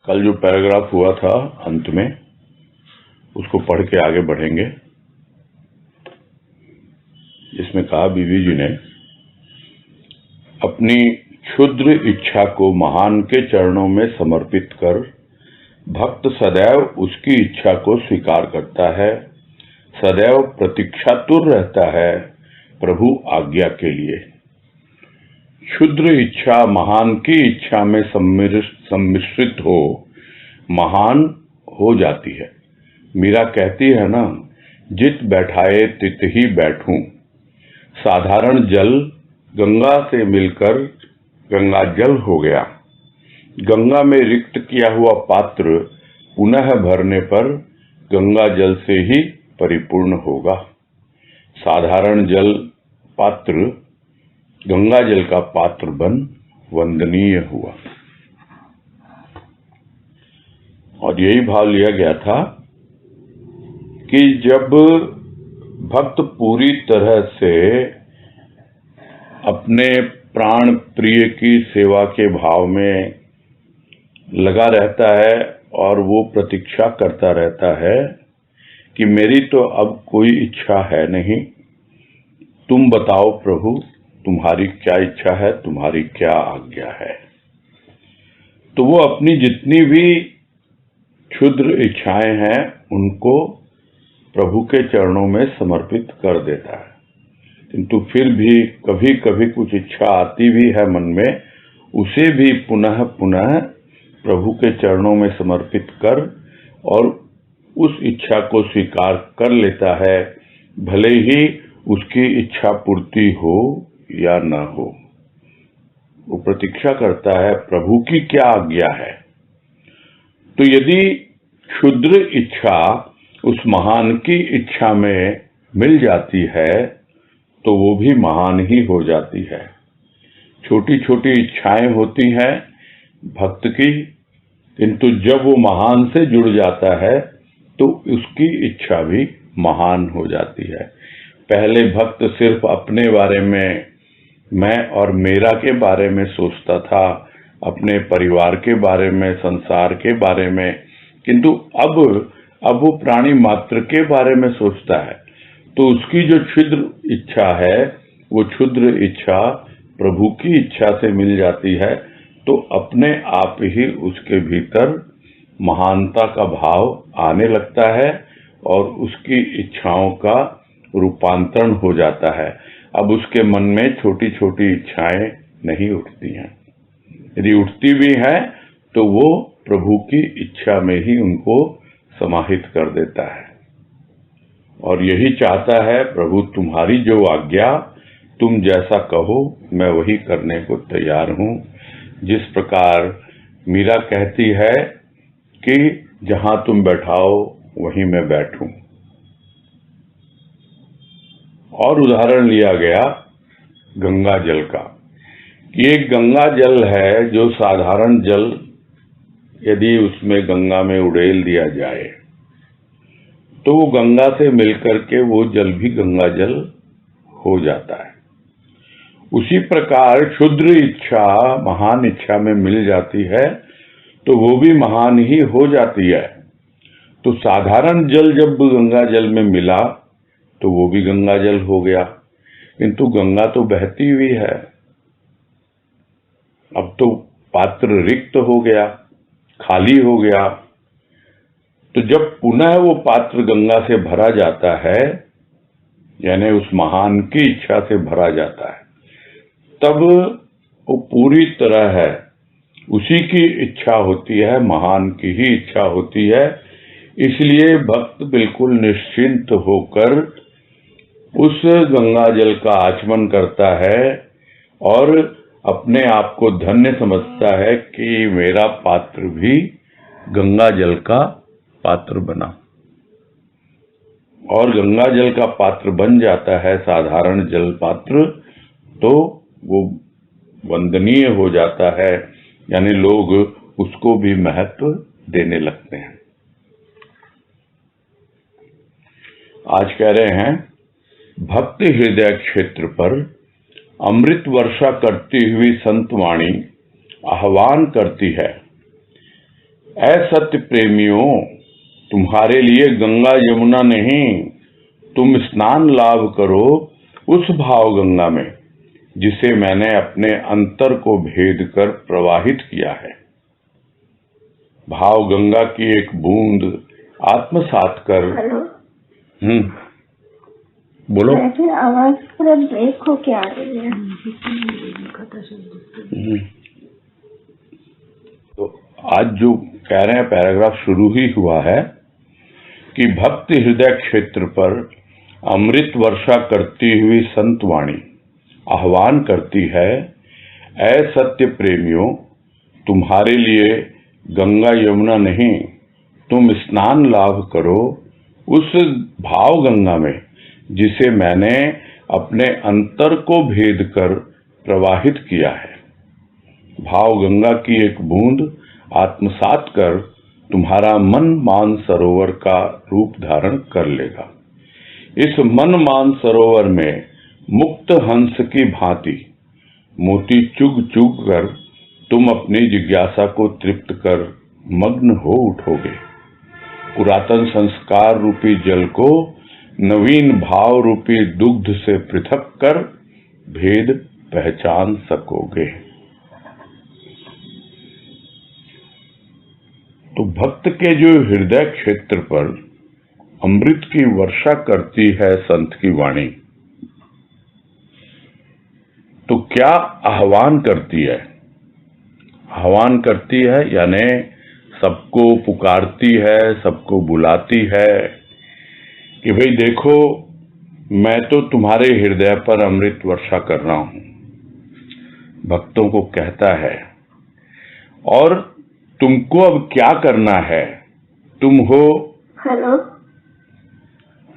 कल जो पैराग्राफ हुआ था अंत में, उसको पढ़ के आगे बढ़ेंगे, जिसमें कहा बीवी जी ने अपनी क्षुद्र इच्छा को महान के चरणों में समर्पित कर भक्त सदैव उसकी इच्छा को स्वीकार करता है, सदैव प्रतीक्षातुर रहता है प्रभु आज्ञा के लिए। क्षुद्र इच्छा महान की इच्छा में सम्मिश्रित हो महान हो जाती है। मीरा कहती है ना, जित बैठाए तित ही बैठूं। साधारण जल गंगा से मिलकर गंगा जल हो गया। गंगा में रिक्त किया हुआ पात्र पुनः भरने पर गंगा जल से ही परिपूर्ण होगा। साधारण जल पात्र गंगा जल का पात्र बन वंदनीय हुआ। और यही भाव लिया गया था कि जब भक्त पूरी तरह से अपने प्राण प्रिय की सेवा के भाव में लगा रहता है और वो प्रतीक्षा करता रहता है कि मेरी तो अब कोई इच्छा है नहीं, तुम बताओ प्रभु, तुम्हारी क्या इच्छा है, तुम्हारी क्या आज्ञा है। तो वो अपनी जितनी भी क्षुद्र इच्छाएं हैं उनको प्रभु के चरणों में समर्पित कर देता है। किंतु फिर भी कभी कभी कुछ इच्छा आती भी है मन में, उसे भी पुनः पुनः प्रभु के चरणों में समर्पित कर और उस इच्छा को स्वीकार कर लेता है, भले ही उसकी इच्छा पूर्ति हो या न हो। वो प्रतीक्षा करता है प्रभु की क्या आज्ञा है। तो यदि क्षुद्र इच्छा उस महान की इच्छा में मिल जाती है तो वो भी महान ही हो जाती है। छोटी छोटी इच्छाएं होती हैं भक्त की, किंतु जब वो महान से जुड़ जाता है तो उसकी इच्छा भी महान हो जाती है। पहले भक्त सिर्फ अपने बारे में, मैं और मेरा के बारे में सोचता था, अपने परिवार के बारे में, संसार के बारे में, किंतु अब वो प्राणी मात्र के बारे में सोचता है। तो उसकी जो क्षुद्र इच्छा है, वो क्षुद्र इच्छा प्रभु की इच्छा से मिल जाती है, तो अपने आप ही उसके भीतर महानता का भाव आने लगता है और उसकी इच्छाओं का रूपांतरण हो जाता है। अब उसके मन में छोटी छोटी इच्छाएं नहीं उठती हैं। यदि उठती भी हैं तो वो प्रभु की इच्छा में ही उनको समाहित कर देता है। और यही चाहता है प्रभु, तुम्हारी जो आज्ञा, तुम जैसा कहो मैं वही करने को तैयार हूं। जिस प्रकार मीरा कहती है कि जहां तुम बैठाओ वहीं मैं बैठूं। और उदाहरण लिया गया गंगा जल का। ये गंगा जल है जो साधारण जल, यदि उसमें गंगा में उड़ेल दिया जाए तो वो गंगा से मिलकर के वो जल भी गंगा जल हो जाता है। उसी प्रकार क्षुद्र इच्छा महान इच्छा में मिल जाती है तो वो भी महान ही हो जाती है। तो साधारण जल जब गंगा जल में मिला तो वो भी गंगा जल हो गया, किंतु गंगा तो बहती हुई है। अब तो पात्र रिक्त हो गया, खाली हो गया। तो जब पुनः वो पात्र गंगा से भरा जाता है, यानी उस महान की इच्छा से भरा जाता है, तब वो पूरी तरह है उसी की इच्छा होती है, महान की ही इच्छा होती है। इसलिए भक्त बिल्कुल निश्चिंत होकर उस गंगा जल का आचमन करता है और अपने आप को धन्य समझता है कि मेरा पात्र भी गंगा जल का पात्र बना। और गंगा जल का पात्र बन जाता है साधारण जल पात्र, तो वो वंदनीय हो जाता है, यानी लोग उसको भी महत्व देने लगते हैं। आज कह रहे हैं, भक्त हृदय क्षेत्र पर अमृत वर्षा करती हुई संतवाणी आह्वान करती है ऐ सत्य प्रेमियों, तुम्हारे लिए गंगा यमुना नहीं, तुम स्नान लाभ करो उस भाव गंगा में जिसे मैंने अपने अंतर को भेद कर प्रवाहित किया है। भाव गंगा की एक बूंद आत्मसात कर। हेलो, बोलो। वैसे आवाज पूरा ब्रेक होके आ रही है। तो आज जो कह रहे हैं पैराग्राफ शुरू ही हुआ है कि भक्त हृदय क्षेत्र पर अमृत वर्षा करती हुई संत वाणी आह्वान करती है, ऐ सत्य प्रेमियों, तुम्हारे लिए गंगा यमुना नहीं, तुम स्नान लाभ करो उस भाव गंगा में जिसे मैंने अपने अंतर को भेद कर प्रवाहित किया है। भाव गंगा की एक बूंद आत्मसात कर तुम्हारा मन मान सरोवर का रूप धारण कर लेगा। इस मन मान सरोवर में मुक्त हंस की भांति मोती चुग चुग कर तुम अपनी जिज्ञासा को तृप्त कर मग्न हो उठोगे। पुरातन संस्कार रूपी जल को नवीन भाव रूपी दुग्ध से पृथक कर भेद पहचान सकोगे। तो भक्त के जो हृदय क्षेत्र पर अमृत की वर्षा करती है संत की वाणी, तो क्या आह्वान करती है? आह्वान करती है यानी सबको पुकारती है, सबको बुलाती है कि भाई देखो, मैं तो तुम्हारे हृदय पर अमृत वर्षा कर रहा हूं। भक्तों को कहता है और तुमको अब क्या करना है? तुम हो। हेलो,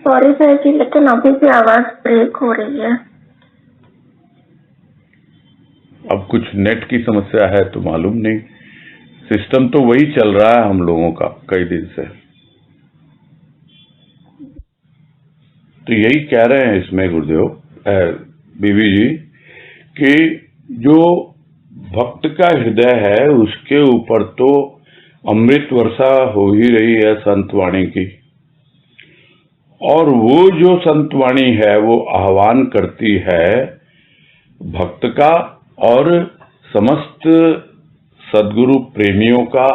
सॉरी सर जी, लेकिन अभी भी आवाज ब्रेक हो रही है। अब कुछ नेट की समस्या है तो मालूम नहीं, सिस्टम तो वही चल रहा है हम लोगों का कई दिन से। तो यही कह रहे हैं इसमें गुरुदेव बीवी जी कि जो भक्त का हृदय है उसके ऊपर तो अमृत वर्षा हो ही रही है संतवाणी की, और वो जो संतवाणी है वो आह्वान करती है भक्त का और समस्त सद्गुरु प्रेमियों का,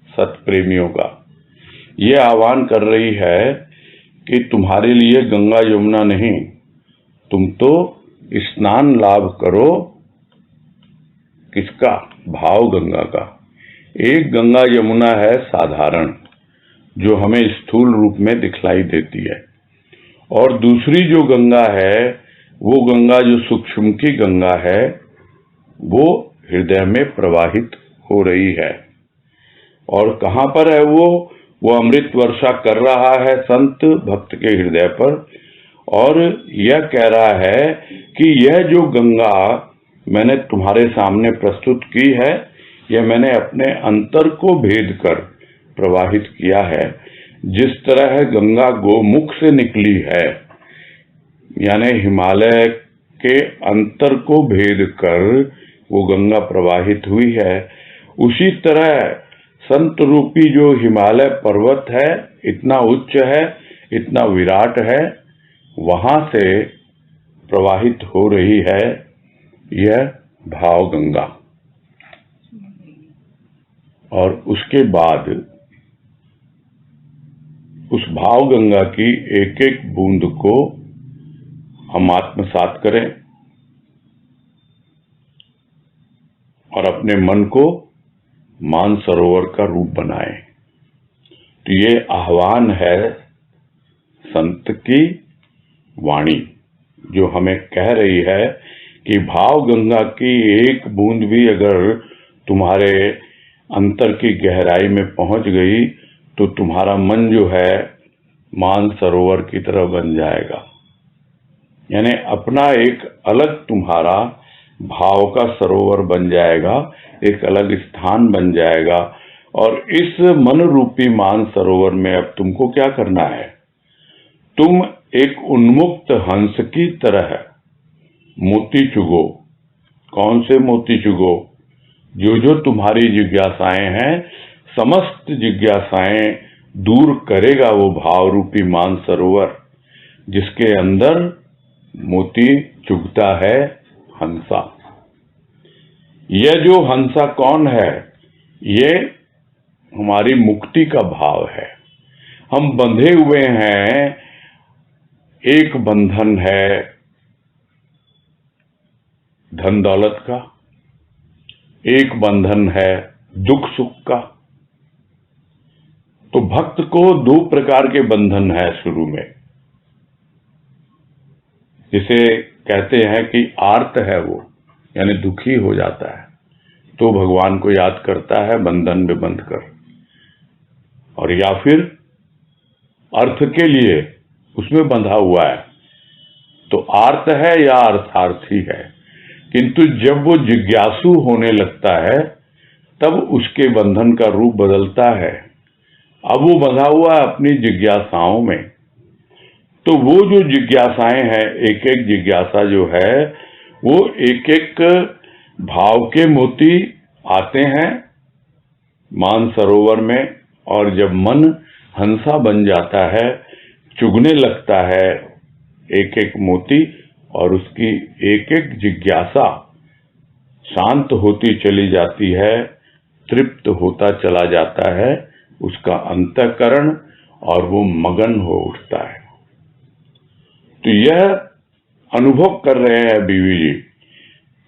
सत्प्रेमियों का। ये आह्वान कर रही है कि तुम्हारे लिए गंगा यमुना नहीं, तुम तो स्नान लाभ करो। किसका? भाव गंगा का। एक गंगा यमुना है साधारण, जो हमें स्थूल रूप में दिखलाई देती है, और दूसरी जो गंगा है वो गंगा जो सूक्ष्म की गंगा है वो हृदय में प्रवाहित हो रही है। और कहां पर है वो अमृत वर्षा कर रहा है संत भक्त के हृदय पर, और यह कह रहा है कि यह जो गंगा मैंने तुम्हारे सामने प्रस्तुत की है, यह मैंने अपने अंतर को भेद कर प्रवाहित किया है। जिस तरह गंगा गोमुख से निकली है, यानी हिमालय के अंतर को भेद कर वो गंगा प्रवाहित हुई है, उसी तरह संत रूपी जो हिमालय पर्वत है, इतना उच्च है, इतना विराट है, वहां से प्रवाहित हो रही है यह भाव गंगा। और उसके बाद उस भाव गंगा की एक एक बूंद को हम आत्मसात करें और अपने मन को मान सरोवर का रूप बनाएं। तो ये आह्वान है संत की वाणी, जो हमें कह रही है कि भाव गंगा की एक बूंद भी अगर तुम्हारे अंतर की गहराई में पहुंच गई तो तुम्हारा मन जो है मान सरोवर की तरह बन जाएगा। यानी अपना एक अलग तुम्हारा भाव का सरोवर बन जाएगा, एक अलग स्थान बन जाएगा। और इस मन रूपी मान सरोवर में अब तुमको क्या करना है? तुम एक उन्मुक्त हंस की तरह मोती चुगो। कौन से मोती चुगो? जो जो तुम्हारी जिज्ञासाएं हैं समस्त जिज्ञासाएं दूर करेगा वो भाव रूपी मानसरोवर, जिसके अंदर मोती चुगता है हंसा। यह जो हंसा कौन है? ये हमारी मुक्ति का भाव है। हम बंधे हुए हैं, एक बंधन है धन दौलत का, एक बंधन है दुख सुख का। तो भक्त को दो प्रकार के बंधन है शुरू में, जिसे कहते हैं कि आर्त है वो, यानी दुखी हो जाता है तो भगवान को याद करता है बंधन में बंध कर, और या फिर अर्थ के लिए उसमें बंधा हुआ है तो आर्त है या अर्थार्थी है। किंतु जब वो जिज्ञासु होने लगता है तब उसके बंधन का रूप बदलता है। अब वो बंधा हुआ है अपनी जिज्ञासाओं में। तो वो जो जिज्ञासाएं हैं, एक एक जिज्ञासा जो है वो एक एक भाव के मोती आते हैं मानसरोवर में, और जब मन हंसा बन जाता है, चुगने लगता है एक एक मोती, और उसकी एक एक जिज्ञासा शांत होती चली जाती है, तृप्त होता चला जाता है उसका अंतःकरण, और वो मगन हो उठता है। तो यह अनुभव कर रहे हैं बीवी जी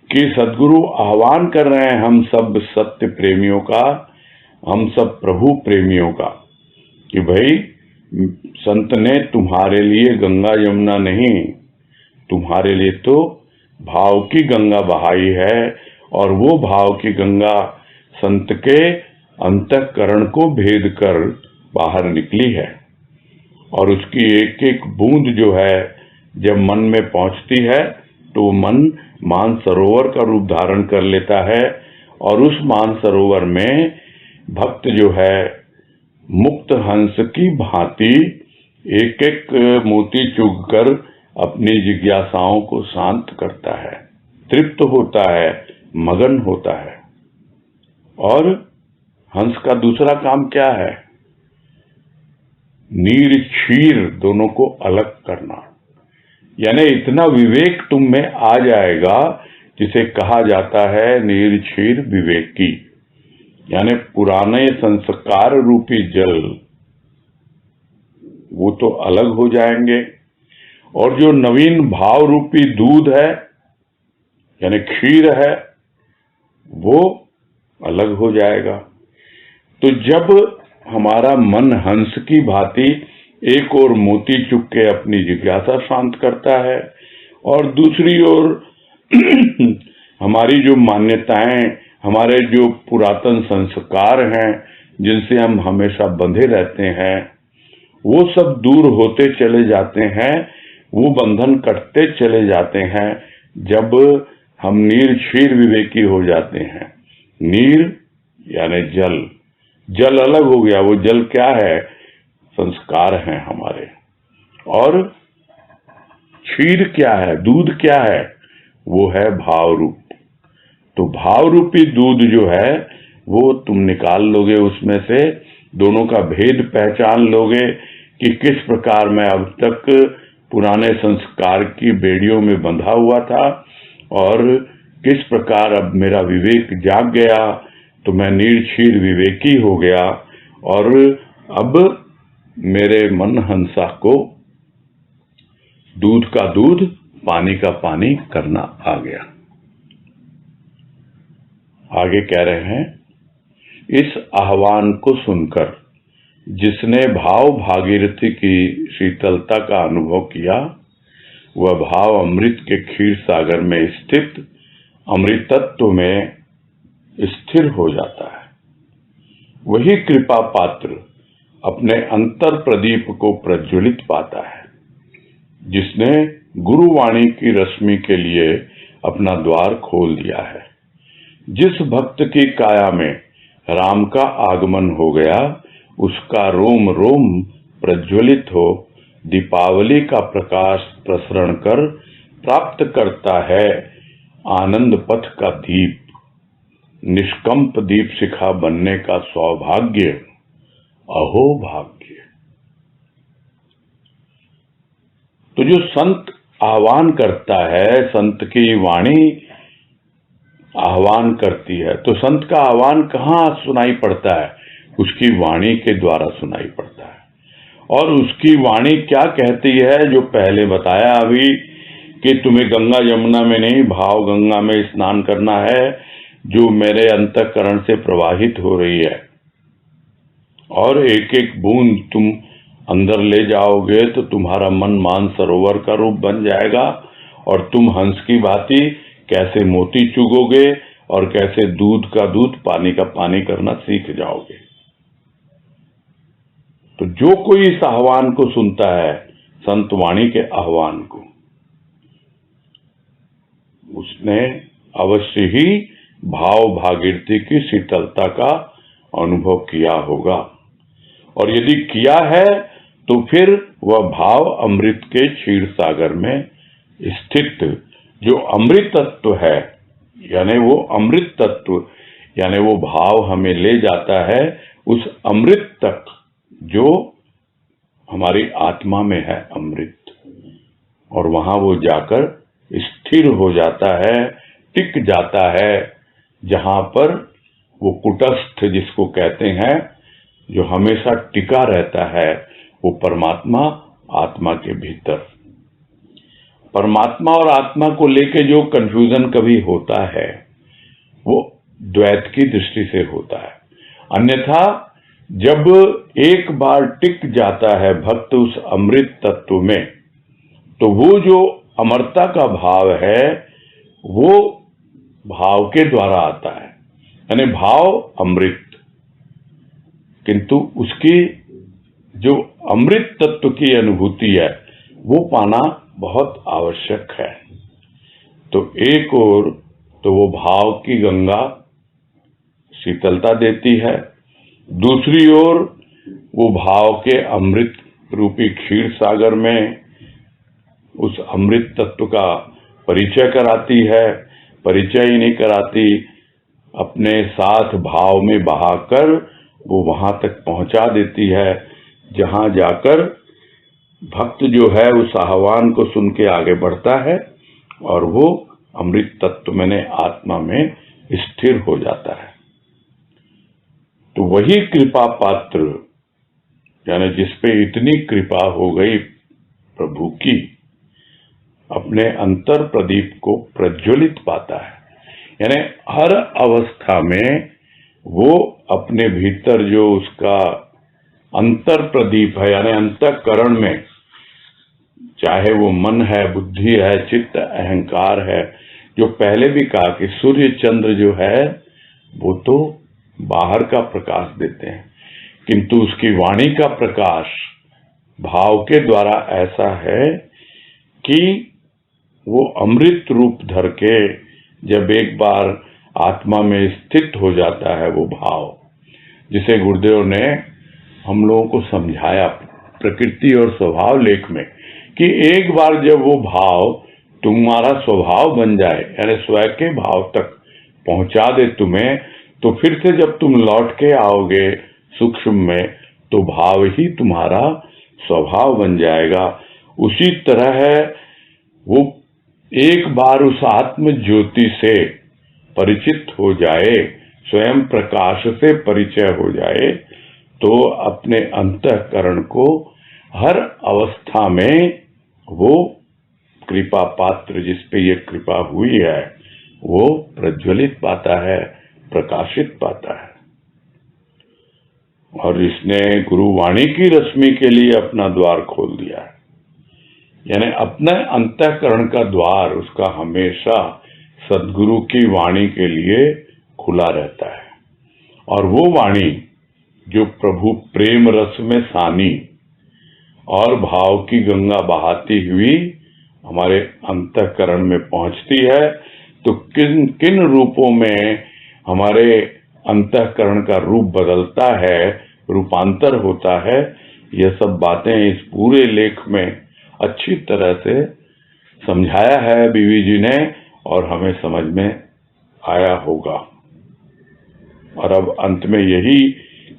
कि सद्गुरु आह्वान कर रहे हैं हम सब सत्य प्रेमियों का, हम सब प्रभु प्रेमियों का, कि भाई संत ने तुम्हारे लिए गंगा यमुना नहीं, तुम्हारे लिए तो भाव की गंगा बहाई है, और वो भाव की गंगा संत के अंतःकरण को भेद कर बाहर निकली है। और उसकी एक एक बूंद जो है जब मन में पहुंचती है तो मन मानसरोवर का रूप धारण कर लेता है, और उस मानसरोवर में भक्त जो है मुक्त हंस की भांति एक एक मोती चुग कर अपनी जिज्ञासाओं को शांत करता है, तृप्त होता है, मगन होता है। और हंस का दूसरा काम क्या है? नीर क्षीर दोनों को अलग करना, यानी इतना विवेक तुम में आ जाएगा जिसे कहा जाता है नीर क्षीर विवेकी, यानी पुराने संस्कार रूपी जल वो तो अलग हो जाएंगे, और जो नवीन भाव रूपी दूध है यानी क्षीर है वो अलग हो जाएगा। तो जब हमारा मन हंस की भांति एक ओर मोती चुग के अपनी जिज्ञासा शांत करता है, और दूसरी ओर हमारी जो मान्यताएं, हमारे जो पुरातन संस्कार हैं जिनसे हम हमेशा बंधे रहते हैं, वो सब दूर होते चले जाते हैं, वो बंधन कटते चले जाते हैं जब हम नीर क्षीर विवेकी हो जाते हैं। नीर यानी जल, जल अलग हो गया। वो जल क्या है? संस्कार हैं हमारे। और क्षीर क्या है? दूध क्या है? वो है भाव रूप। तो भाव रूपी दूध जो है वो तुम निकाल लोगे, उसमें से दोनों का भेद पहचान लोगे कि किस प्रकार मैं अब तक पुराने संस्कार की बेड़ियों में बंधा हुआ था, और किस प्रकार अब मेरा विवेक जाग गया तो मैं निर्क्षीर विवेकी हो गया, और अब मेरे मन हंसा को दूध का दूध, पानी का पानी करना आ गया। आगे कह रहे हैं, इस आह्वान को सुनकर जिसने भाव भागीरथी की शीतलता का अनुभव किया, वह भाव अमृत के क्षीर सागर में स्थित अमृतत्व में स्थिर हो जाता है। वही कृपा पात्र अपने अंतर प्रदीप को प्रज्वलित पाता है, जिसने गुरुवाणी की रश्मि के लिए अपना द्वार खोल दिया है। जिस भक्त की काया में राम का आगमन हो गया, उसका रोम रोम प्रज्वलित हो दीपावली का प्रकाश प्रसरण कर प्राप्त करता है आनंद पथ का दीप। निष्कंप दीप शिखा बनने का सौभाग्य, अहो भाग्य। तो जो संत आह्वान करता है, संत की वाणी आह्वान करती है, तो संत का आह्वान कहाँ सुनाई पड़ता है? उसकी वाणी के द्वारा सुनाई पड़ता है। और उसकी वाणी क्या कहती है? जो पहले बताया अभी कि तुम्हें गंगा यमुना में नहीं, भाव गंगा में स्नान करना है, जो मेरे अंतःकरण से प्रवाहित हो रही है। और एक एक बूंद तुम अंदर ले जाओगे तो तुम्हारा मन मानसरोवर का रूप बन जाएगा, और तुम हंस की भांति कैसे मोती चुगोगे और कैसे दूध का दूध, पानी का पानी करना सीख जाओगे। तो जो कोई इस आह्वान को सुनता है, संत वाणी के आह्वान को, उसने अवश्य ही भाव भागीरथी की शीतलता का अनुभव किया होगा। और यदि किया है तो फिर वह भाव अमृत के क्षीर सागर में स्थित जो अमृत तत्व है, यानी वो अमृत तत्व, यानी वो भाव हमें ले जाता है उस अमृत तक जो हमारी आत्मा में है, अमृत। और वहां वो जाकर स्थिर हो जाता है, टिक जाता है, जहां पर वो कुटस्थ जिसको कहते हैं, जो हमेशा टिका रहता है, वो परमात्मा आत्मा के भीतर। परमात्मा और आत्मा को लेके जो कंफ्यूजन कभी होता है, वो द्वैत की दृष्टि से होता है। अन्यथा जब एक बार टिक जाता है भक्त उस अमृत तत्व में, तो वो जो अमरता का भाव है, वो भाव के द्वारा आता है, यानी भाव अमृत। किंतु उसकी जो अमृत तत्व की अनुभूति है, वो पाना बहुत आवश्यक है। तो एक ओर तो वो भाव की गंगा शीतलता देती है, दूसरी ओर वो भाव के अमृत रूपी क्षीर सागर में उस अमृत तत्व का परिचय कराती है। परिचय ही नहीं कराती, अपने साथ भाव में बहाकर वो वहां तक पहुंचा देती है, जहां जाकर भक्त जो है उस आह्वान को सुन के आगे बढ़ता है और वो अमृत तत्व में आत्मा में स्थिर हो जाता है। तो वही कृपा पात्र, यानी जिसपे इतनी कृपा हो गई प्रभु की, अपने अंतर प्रदीप को प्रज्वलित पाता है। यानी हर अवस्था में वो अपने भीतर जो उसका अंतर प्रदीप है, यानी अंतःकरण में, चाहे वो मन है, बुद्धि है, चित्त, अहंकार है, जो पहले भी कहा कि सूर्य चंद्र जो है वो तो बाहर का प्रकाश देते हैं, किंतु उसकी वाणी का प्रकाश भाव के द्वारा ऐसा है कि वो अमृत रूप धर के जब एक बार आत्मा में स्थित हो जाता है वो भाव, जिसे गुरुदेव ने हम लोगों को समझाया प्रकृति और स्वभाव लेख में, कि एक बार जब वो भाव तुम्हारा स्वभाव बन जाए, यानी स्वयं के भाव तक पहुंचा दे तुम्हें, तो फिर से जब तुम लौट के आओगे सूक्ष्म में, तो भाव ही तुम्हारा स्वभाव बन जाएगा। उसी तरह है वो एक बार उस आत्म ज्योति से परिचित हो जाए, स्वयं प्रकाश से परिचय हो जाए, तो अपने अंतःकरण को हर अवस्था में वो कृपा पात्र जिसपे ये कृपा हुई है वो प्रज्वलित पाता है, प्रकाशित पाता है। और इसने गुरुवाणी की रश्मि के लिए अपना द्वार खोल दिया है, यानी अपने अंतःकरण का द्वार उसका हमेशा सद्गुरु की वाणी के लिए खुला रहता है। और वो वाणी जो प्रभु प्रेम रस में सानी और भाव की गंगा बहाती हुई हमारे अंतःकरण में पहुंचती है, तो किन किन रूपों में हमारे अंतःकरण का रूप बदलता है, रूपांतर होता है, यह सब बातें इस पूरे लेख में अच्छी तरह से समझाया है बीवी जी ने, और हमें समझ में आया होगा। और अब अंत में यही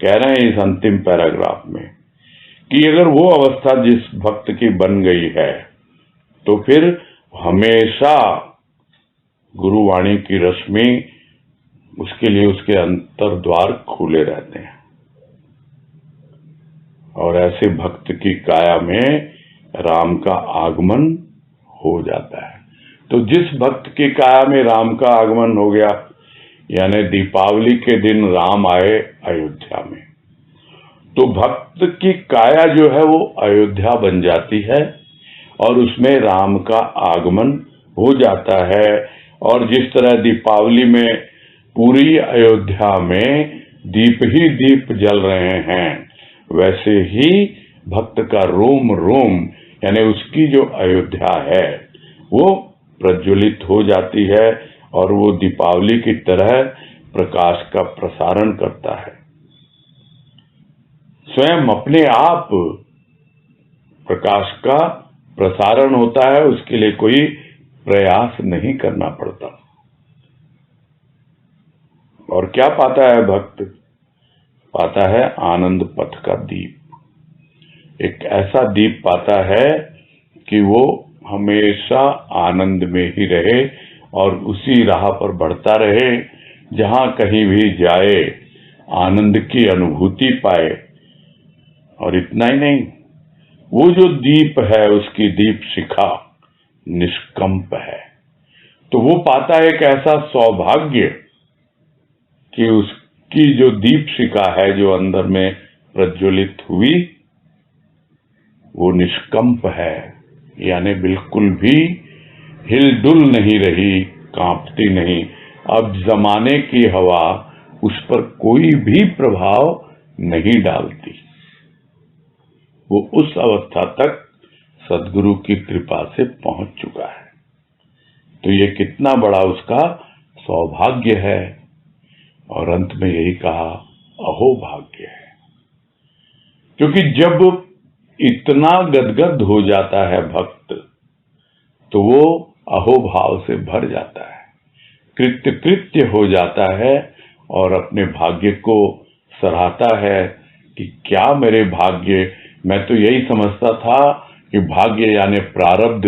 कह रहे हैं इस अंतिम पैराग्राफ में कि अगर वो अवस्था जिस भक्त की बन गई है तो फिर हमेशा गुरुवाणी की रश्मि उसके लिए उसके अंतर द्वार खुले रहते हैं और ऐसे भक्त की काया में राम का आगमन हो जाता है। तो जिस भक्त की काया में राम का आगमन हो गया, यानी दीपावली के दिन राम आए अयोध्या में, तो भक्त की काया जो है वो अयोध्या बन जाती है और उसमें राम का आगमन हो जाता है। और जिस तरह दीपावली में पूरी अयोध्या में दीप ही दीप जल रहे हैं, वैसे ही भक्त का रोम रोम यानी उसकी जो अयोध्या है वो प्रज्वलित हो जाती है और वो दीपावली की तरह प्रकाश का प्रसारण करता है। स्वयं अपने आप प्रकाश का प्रसारण होता है, उसके लिए कोई प्रयास नहीं करना पड़ता। और क्या पाता है भक्त? पाता है आनंद पथ का दीप, एक ऐसा दीप पाता है कि वो हमेशा आनंद में ही रहे और उसी राह पर बढ़ता रहे, जहां कहीं भी जाए आनंद की अनुभूति पाए। और इतना ही नहीं, वो जो दीप है उसकी दीप शिखा निष्कंप है। तो वो पाता है एक ऐसा सौभाग्य कि उसकी जो दीप शिखा है जो अंदर में प्रज्वलित हुई वो निष्कंप है, यानी बिल्कुल भी हिलडुल नहीं रही, कांपती नहीं। अब जमाने की हवा उस पर कोई भी प्रभाव नहीं डालती। वो उस अवस्था तक सद्गुरु की कृपा से पहुंच चुका है। तो ये कितना बड़ा उसका सौभाग्य है। और अंत में यही कहा, अहो भाग्य है। क्योंकि जब इतना गदगद हो जाता है भक्त तो वो अहो भाव से भर जाता है, कृत्य कृत्य हो जाता है और अपने भाग्य को सराहता है कि क्या मेरे भाग्य, मैं तो यही समझता था कि भाग्य यानी प्रारब्ध,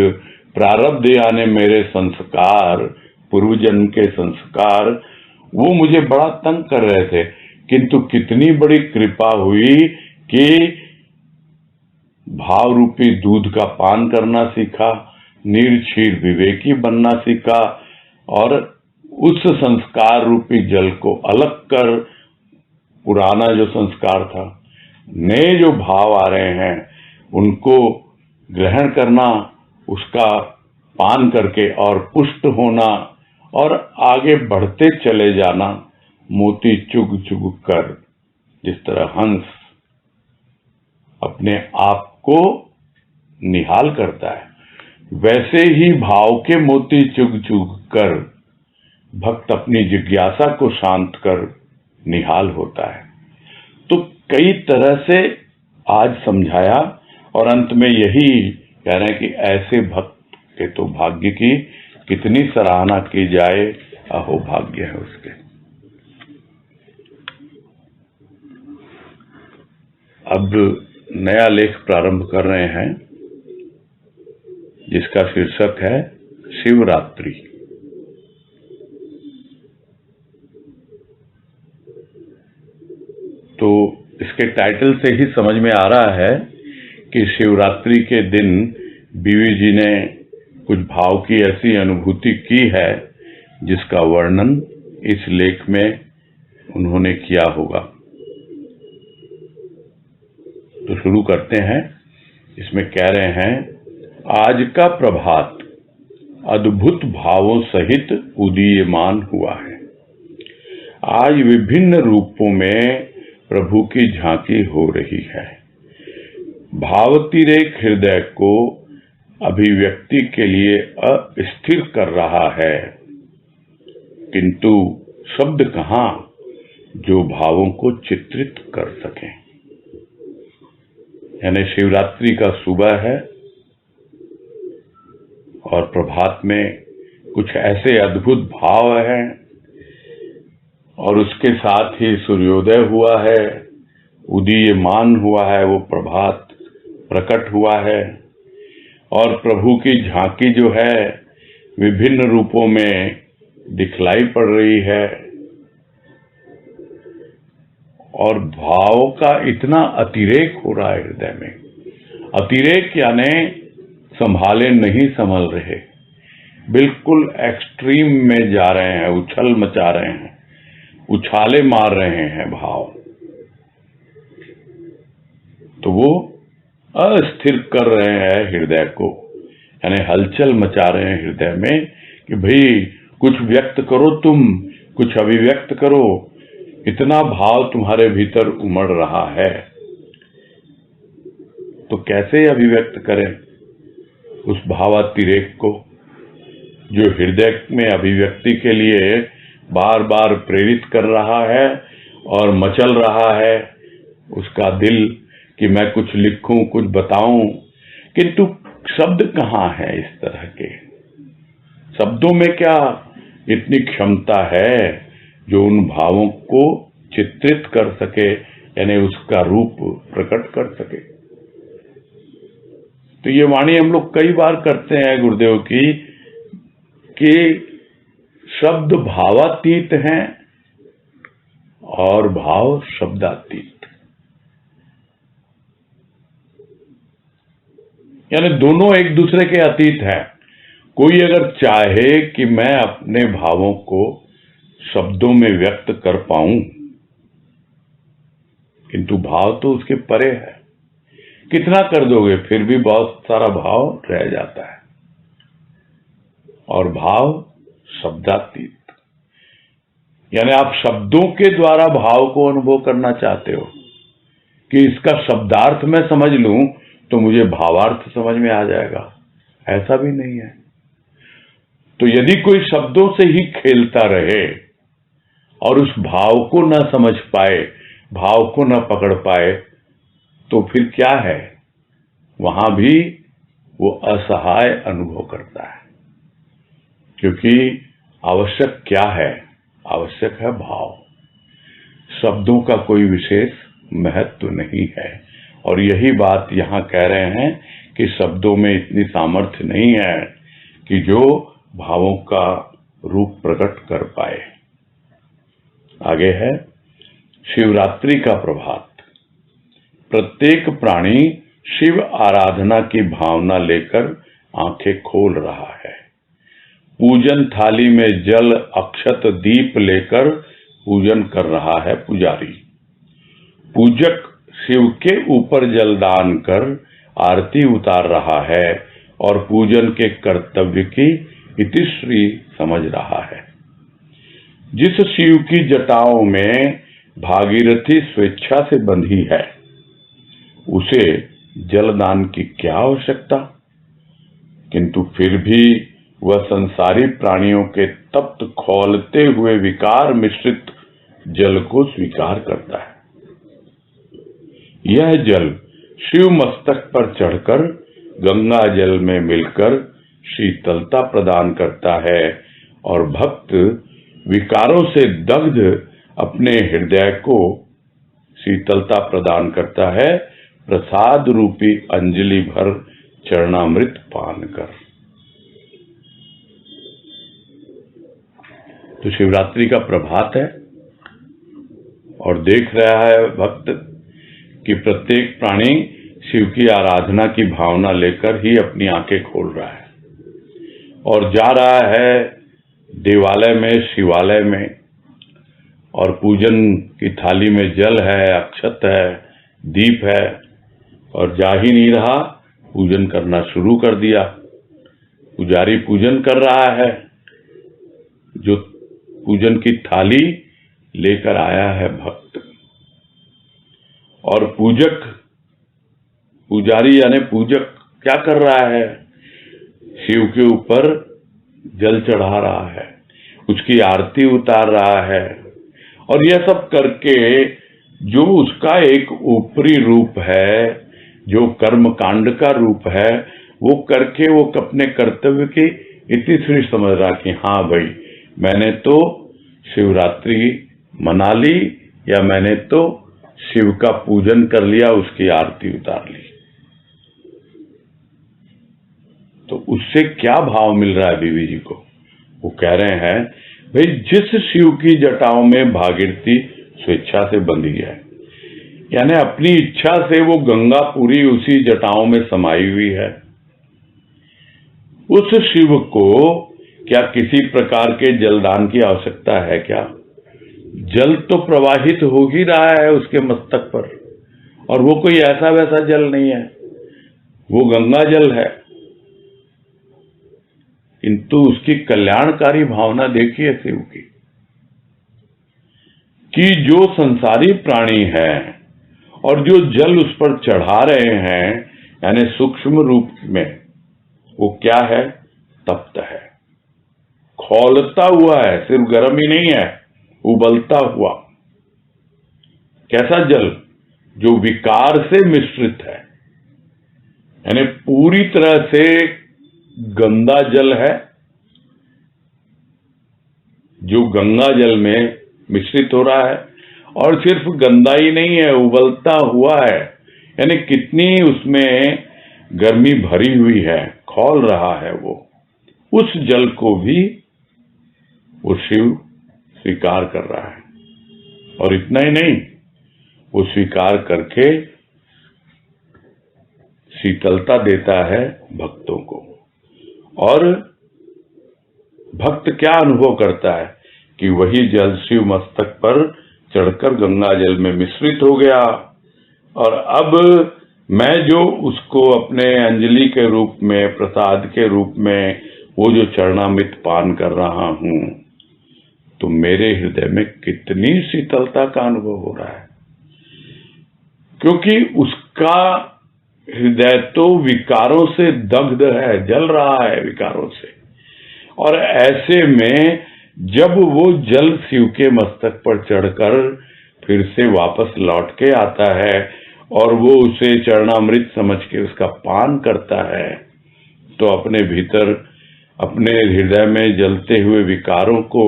प्रारब्ध यानी मेरे संस्कार, पूर्वजन्म के संस्कार, वो मुझे बड़ा तंग कर रहे थे। किंतु कितनी बड़ी कृपा हुई कि भाव रूपी दूध का पान करना सीखा, निर्क्षीर विवेकी बनना सीखा और उस संस्कार रूपी जल को अलग कर पुराना जो संस्कार था, नए जो भाव आ रहे हैं उनको ग्रहण करना, उसका पान करके और पुष्ट होना और आगे बढ़ते चले जाना, मोती चुग चुग कर। जिस तरह हंस अपने आप को निहाल करता है, वैसे ही भाव के मोती चुग चुग कर भक्त अपनी जिज्ञासा को शांत कर निहाल होता है। तो कई तरह से आज समझाया और अंत में यही कह रहे हैं कि ऐसे भक्त के तो भाग्य की कितनी सराहना की जाए, अहो भाग्य है उसके। अब नया लेख प्रारंभ कर रहे हैं जिसका शीर्षक है शिवरात्रि। तो इसके टाइटल से ही समझ में आ रहा है कि शिवरात्रि के दिन बीवी जी ने कुछ भाव की ऐसी अनुभूति की है जिसका वर्णन इस लेख में उन्होंने किया होगा। तो शुरू करते हैं। इसमें कह रहे हैं, आज का प्रभात अद्भुत भावों सहित उदीयमान हुआ है। आज विभिन्न रूपों में प्रभु की झांकी हो रही है। भावतिरेक हृदय को अभिव्यक्ति के लिए अस्थिर कर रहा है, किंतु शब्द कहां जो भावों को चित्रित कर सकें। यानी शिवरात्रि का सुबह है और प्रभात में कुछ ऐसे अद्भुत भाव हैं और उसके साथ ही सूर्योदय हुआ है, उदीयमान हुआ है, वो प्रभात प्रकट हुआ है। और प्रभु की झांकी जो है विभिन्न रूपों में दिखलाई पड़ रही है। और भाव का इतना अतिरेक हो रहा है हृदय में, अतिरेक यानी संभाले नहीं संभल रहे, बिल्कुल एक्सट्रीम में जा रहे हैं, उछल मचा रहे हैं, उछाले मार रहे हैं भाव। तो वो अस्थिर कर रहे हैं हृदय को, यानी हलचल मचा रहे हैं हृदय में कि भाई कुछ व्यक्त करो, तुम कुछ अभिव्यक्त करो। इतना भाव तुम्हारे भीतर उमड़ रहा है, तो कैसे अभिव्यक्त करें उस भावातिरेक को जो हृदय में अभिव्यक्ति के लिए बार बार प्रेरित कर रहा है और मचल रहा है उसका दिल कि मैं कुछ लिखूं, कुछ बताऊं, किंतु शब्द कहाँ है इस तरह के? शब्दों में क्या इतनी क्षमता है जो उन भावों को चित्रित कर सके, यानी उसका रूप प्रकट कर सके? तो ये वाणी हम लोग कई बार करते हैं गुरुदेव की कि शब्द भावातीत हैं और भाव शब्दातीत, यानी दोनों एक दूसरे के अतीत हैं। कोई अगर चाहे कि मैं अपने भावों को शब्दों में व्यक्त कर पाऊं, किंतु भाव तो उसके परे है, कितना कर दोगे फिर भी बहुत सारा भाव रह जाता है। और भाव शब्दातीत, यानी आप शब्दों के द्वारा भाव को अनुभव करना चाहते हो कि इसका शब्दार्थ मैं समझ लूं तो मुझे भावार्थ समझ में आ जाएगा, ऐसा भी नहीं है। तो यदि कोई शब्दों से ही खेलता रहे और उस भाव को न समझ पाए, भाव को न पकड़ पाए, तो फिर क्या है? वहां भी वो असहाय अनुभव करता है, क्योंकि आवश्यक क्या है? आवश्यक है भाव। शब्दों का कोई विशेष महत्व नहीं है। और यही बात यहां कह रहे हैं कि शब्दों में इतनी सामर्थ्य नहीं है कि जो भावों का रूप प्रकट कर पाए। आगे है शिवरात्रि का प्रभात। प्रत्येक प्राणी शिव आराधना की भावना लेकर आंखें खोल रहा है। पूजन थाली में जल, अक्षत, दीप लेकर पूजन कर रहा है पुजारी। पूजक शिव के ऊपर जलदान कर आरती उतार रहा है और पूजन के कर्तव्य की इतिश्री समझ रहा है। जिस शिव की जटाओं में भागीरथी स्वेच्छा से बंधी है, उसे जलदान की क्या आवश्यकता? किंतु फिर भी वह संसारी प्राणियों के तप्त खौलते हुए विकार मिश्रित जल को स्वीकार करता है। यह जल शिव मस्तक पर चढ़कर गंगा जल में मिलकर शीतलता प्रदान करता है और भक्त विकारों से दग्ध अपने हृदय को शीतलता प्रदान करता है, प्रसाद रूपी अंजलि भर चरणामृत पान कर। तो शिवरात्रि का प्रभात है और देख रहा है भक्त कि प्रत्येक प्राणी शिव की आराधना की भावना लेकर ही अपनी आंखें खोल रहा है और जा रहा है देवालय में, शिवालय में, और पूजन की थाली में जल है, अक्षत है, दीप है, और जा ही नहीं रहा, पूजन करना शुरू कर दिया। पुजारी पूजन कर रहा है, जो पूजन की थाली लेकर आया है भक्त, और पुजारी यानी पूजक क्या कर रहा है? शिव के ऊपर जल चढ़ा रहा है, उसकी आरती उतार रहा है, और यह सब करके जो उसका एक ऊपरी रूप है, जो कर्म कांड का रूप है, वो करके वो अपने कर्तव्य की इतिश्री समझ रहा कि हाँ भाई, मैंने तो शिवरात्रि मना ली या मैंने तो शिव का पूजन कर लिया, उसकी आरती उतार ली। तो उससे क्या भाव मिल रहा है बीवी जी को? वो कह रहे हैं भाई जिस शिव की जटाओं में भागीरथी स्वेच्छा से बंधी है, यानी अपनी इच्छा से वो गंगा पूरी उसी जटाओं में समाई हुई है, उस शिव को क्या किसी प्रकार के जलदान की आवश्यकता है क्या? जल तो प्रवाहित हो ही रहा है उसके मस्तक पर, और वो कोई ऐसा वैसा जल नहीं है, वो गंगा जल है। किंतु उसकी कल्याणकारी भावना देखिए शिव की, कि जो संसारी प्राणी है और जो जल उस पर चढ़ा रहे हैं, यानी सूक्ष्म रूप में, वो क्या है? तप्त है, खौलता हुआ है, सिर्फ गर्म ही नहीं है, उबलता हुआ। कैसा जल? जो विकार से मिश्रित है, यानी पूरी तरह से गंदा जल है, जो गंगा जल में मिश्रित हो रहा है। और सिर्फ गंदा ही नहीं है, उबलता हुआ है, यानी कितनी उसमें गर्मी भरी हुई है, खौल रहा है वो। उस जल को भी वो शिव स्वीकार कर रहा है। और इतना ही नहीं, वो स्वीकार करके शीतलता देता है भक्तों को। और भक्त क्या अनुभव करता है कि वही जल शिव मस्तक पर चढ़कर गंगा जल में मिश्रित हो गया, और अब मैं जो उसको अपने अंजलि के रूप में, प्रसाद के रूप में वो जो चरणामृत पान कर रहा हूं, तो मेरे हृदय में कितनी शीतलता का अनुभव हो रहा है, क्योंकि उसका हृदय तो विकारों से दग्ध है, जल रहा है विकारों से। और ऐसे में जब वो जल शिव के मस्तक पर चढ़कर फिर से वापस लौट के आता है और वो उसे चरणामृत समझ के उसका पान करता है, तो अपने भीतर, अपने हृदय में जलते हुए विकारों को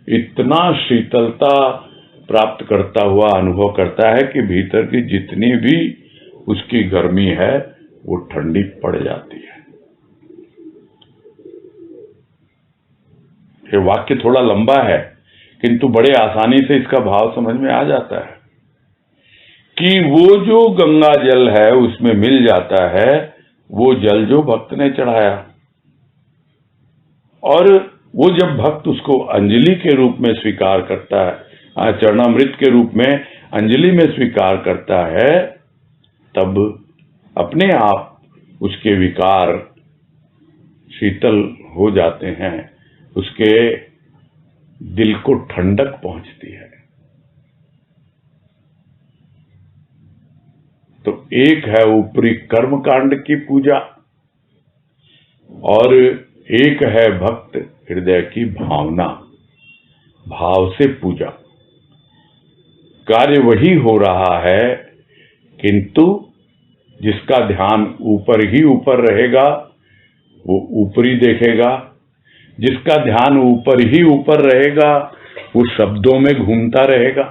इतना शीतलता प्राप्त करता हुआ अनुभव करता है कि भीतर की जितनी भी उसकी गर्मी है वो ठंडी पड़ जाती है। ये वाक्य थोड़ा लंबा है, किंतु बड़े आसानी से इसका भाव समझ में आ जाता है कि वो जो गंगा जल है उसमें मिल जाता है वो जल जो भक्त ने चढ़ाया, और वो जब भक्त उसको अंजलि के रूप में स्वीकार करता है, चरणामृत के रूप में अंजलि में स्वीकार करता है, तब अपने आप उसके विकार शीतल हो जाते हैं, उसके दिल को ठंडक पहुंचती है। तो एक है ऊपरी कर्म कांड की पूजा, और एक है भक्त हृदय की भावना, भाव से पूजा। कार्य वही हो रहा है, किंतु जिसका ध्यान ऊपर ही ऊपर रहेगा वो ऊपरी देखेगा, जिसका ध्यान ऊपर ही ऊपर रहेगा वो शब्दों में घूमता रहेगा,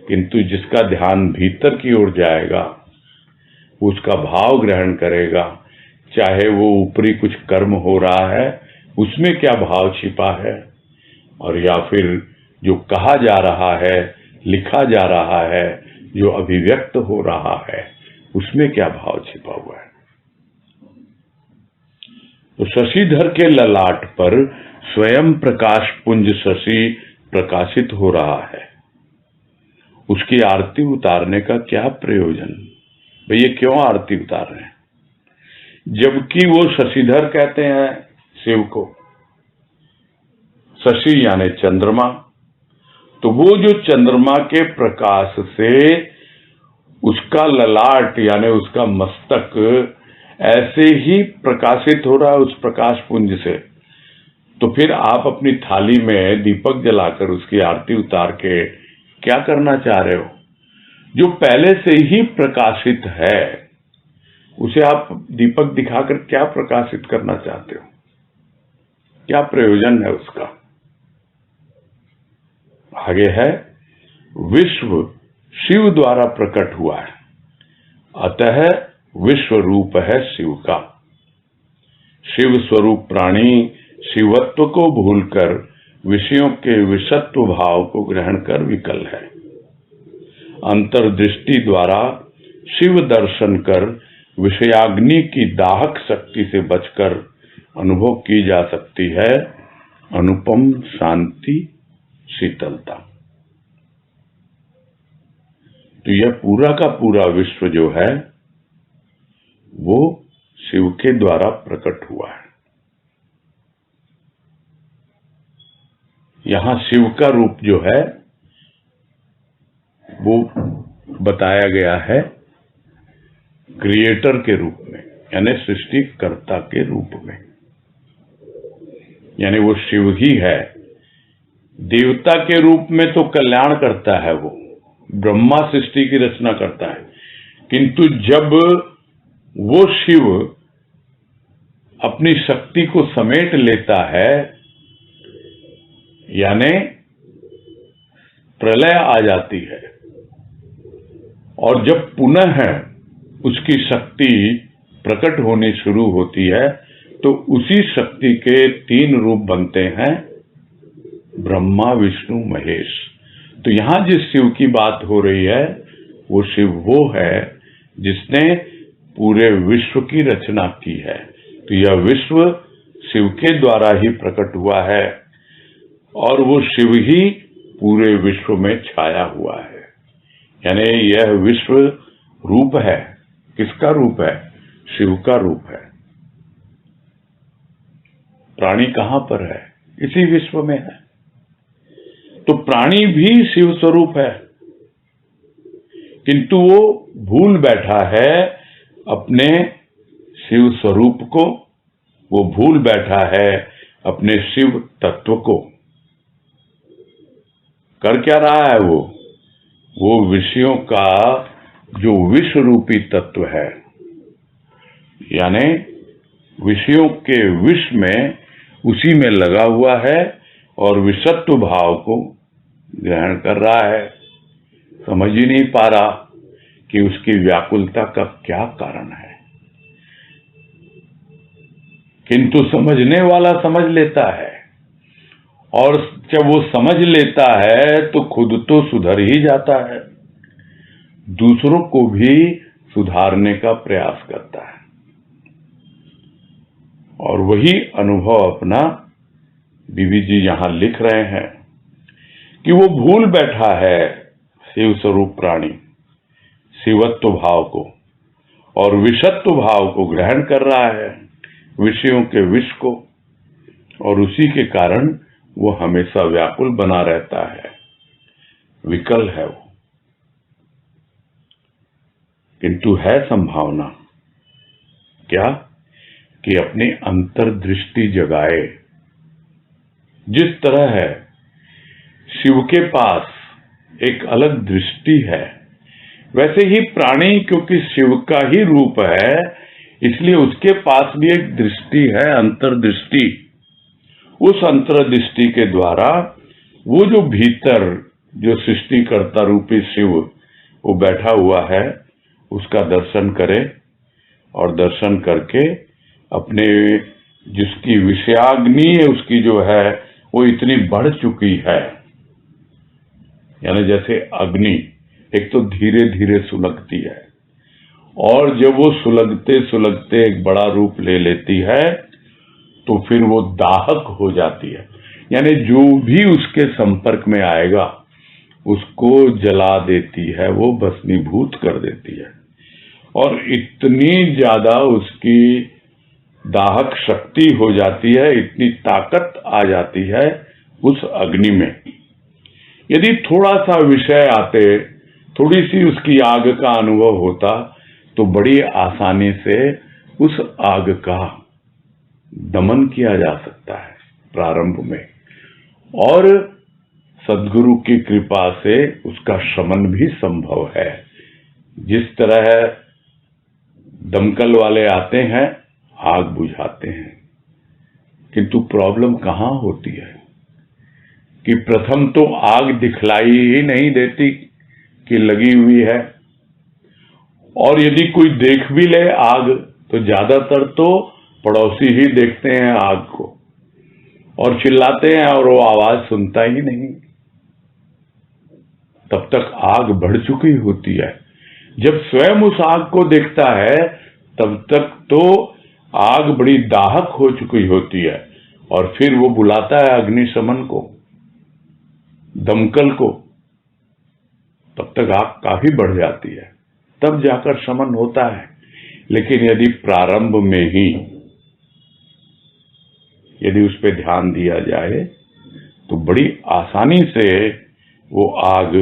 किंतु जिसका ध्यान भीतर की ओर जाएगा, उसका भाव ग्रहण करेगा, चाहे वो ऊपरी कुछ कर्म हो रहा है उसमें क्या भाव छिपा है, और या फिर जो कहा जा रहा है, लिखा जा रहा है, जो अभिव्यक्त हो रहा है, उसमें क्या भाव छिपा हुआ है। तो शशिधर के ललाट पर स्वयं प्रकाश पुंज शशि प्रकाशित हो रहा है, उसकी आरती उतारने का क्या प्रयोजन? भैया क्यों आरती उतार रहे हैं? जबकि वो शशिधर कहते हैं शिव को, शशि यानी चंद्रमा, तो वो जो चंद्रमा के प्रकाश से उसका ललाट यानी उसका मस्तक ऐसे ही प्रकाशित हो रहा है उस प्रकाश पुंज से, तो फिर आप अपनी थाली में दीपक जलाकर उसकी आरती उतार के क्या करना चाह रहे हो? जो पहले से ही प्रकाशित है उसे आप दीपक दिखाकर क्या प्रकाशित करना चाहते हो? क्या प्रयोजन है उसका? आगे है, विश्व शिव द्वारा प्रकट हुआ है, अतः विश्व रूप है शिव का। शिव स्वरूप प्राणी शिवत्व को भूलकर विषयों के विषत्व भाव को ग्रहण कर विकल है। अंतर्दृष्टि द्वारा शिव दर्शन कर विषयाग्नि की दाहक शक्ति से बचकर अनुभव की जा सकती है अनुपम शांति, शीतलता। तो यह पूरा का पूरा विश्व जो है वो शिव के द्वारा प्रकट हुआ है। यहां शिव का रूप जो है वो बताया गया है क्रिएटर के रूप में, यानी सृष्टिकर्ता के रूप में, यानी वो शिव ही है। देवता के रूप में तो कल्याण करता है, वो ब्रह्मा सृष्टि की रचना करता है, किंतु जब वो शिव अपनी शक्ति को समेट लेता है, यानी प्रलय आ जाती है, और जब पुनः उसकी शक्ति प्रकट होनी शुरू होती है, तो उसी शक्ति के 3 रूप बनते हैं, ब्रह्मा, विष्णु, महेश। तो यहां जिस शिव की बात हो रही है वो शिव वो है जिसने पूरे विश्व की रचना की है। तो यह विश्व शिव के द्वारा ही प्रकट हुआ है और वो शिव ही पूरे विश्व में छाया हुआ है, यानी यह विश्व रूप है। किसका रूप है? शिव का रूप है। प्राणी कहां पर है? इसी विश्व में है। तो प्राणी भी शिव स्वरूप है, किंतु वो भूल बैठा है अपने शिव स्वरूप को, वो भूल बैठा है अपने शिव तत्व को। कर क्या रहा है वो विषयों का जो विष रूपी तत्व है, यानी विषयों के विष में, उसी में लगा हुआ है और विषत्व भाव को ग्रहण कर रहा है। समझ ही नहीं पा रहा कि उसकी व्याकुलता का क्या कारण है, किंतु समझने वाला समझ लेता है, और जब वो समझ लेता है तो खुद तो सुधर ही जाता है, दूसरों को भी सुधारने का प्रयास करता है। और वही अनुभव अपना बीवी जी यहां लिख रहे हैं कि वो भूल बैठा है शिव स्वरूप प्राणी शिवत्व भाव को, और विषत्व भाव को ग्रहण कर रहा है, विषयों के विष को, और उसी के कारण वो हमेशा व्याकुल बना रहता है, विकल है वो। किंतु है संभावना क्या कि अपनी अंतर्दृष्टि जगाए। जिस तरह है शिव के पास एक अलग दृष्टि है, वैसे ही प्राणी क्योंकि शिव का ही रूप है, इसलिए उसके पास भी एक दृष्टि है, अंतर्दृष्टि। उस अंतर्दृष्टि के द्वारा वो जो भीतर जो सृष्टिकर्ता रूपी शिव वो बैठा हुआ है, उसका दर्शन करे, और दर्शन करके अपने जिसकी विषयाग्नि है उसकी जो है वो इतनी बढ़ चुकी है, यानी जैसे अग्नि एक तो धीरे धीरे सुलगती है, और जब वो सुलगते सुलगते एक बड़ा रूप ले लेती है तो फिर वो दाहक हो जाती है, यानी जो भी उसके संपर्क में आएगा उसको जला देती है, वो भस्मीभूत कर देती है। और इतनी ज्यादा उसकी दाहक शक्ति हो जाती है, इतनी ताकत आ जाती है उस अग्नि में। यदि थोड़ा सा विषय आते, थोड़ी सी उसकी आग का अनुभव होता, तो बड़ी आसानी से उस आग का दमन किया जा सकता है प्रारंभ में, और सद्गुरु की कृपा से उसका शमन भी संभव है। जिस तरह दमकल वाले आते हैं, आग बुझाते हैं, किंतु प्रॉब्लम कहां होती है कि प्रथम तो आग दिखलाई ही नहीं देती कि लगी हुई है, और यदि कोई देख भी ले आग तो ज्यादातर तो पड़ोसी ही देखते हैं आग को और चिल्लाते हैं और वो आवाज सुनता ही नहीं। तब तक आग बढ़ चुकी होती है। जब स्वयं उस आग को देखता है तब तक तो आग बड़ी दाहक हो चुकी होती है, और फिर वो बुलाता है अग्निशमन को, दमकल को। तब तक आग काफी बढ़ जाती है, तब जाकर शमन होता है। लेकिन यदि प्रारंभ में ही यदि उस पर ध्यान दिया जाए तो बड़ी आसानी से वो आग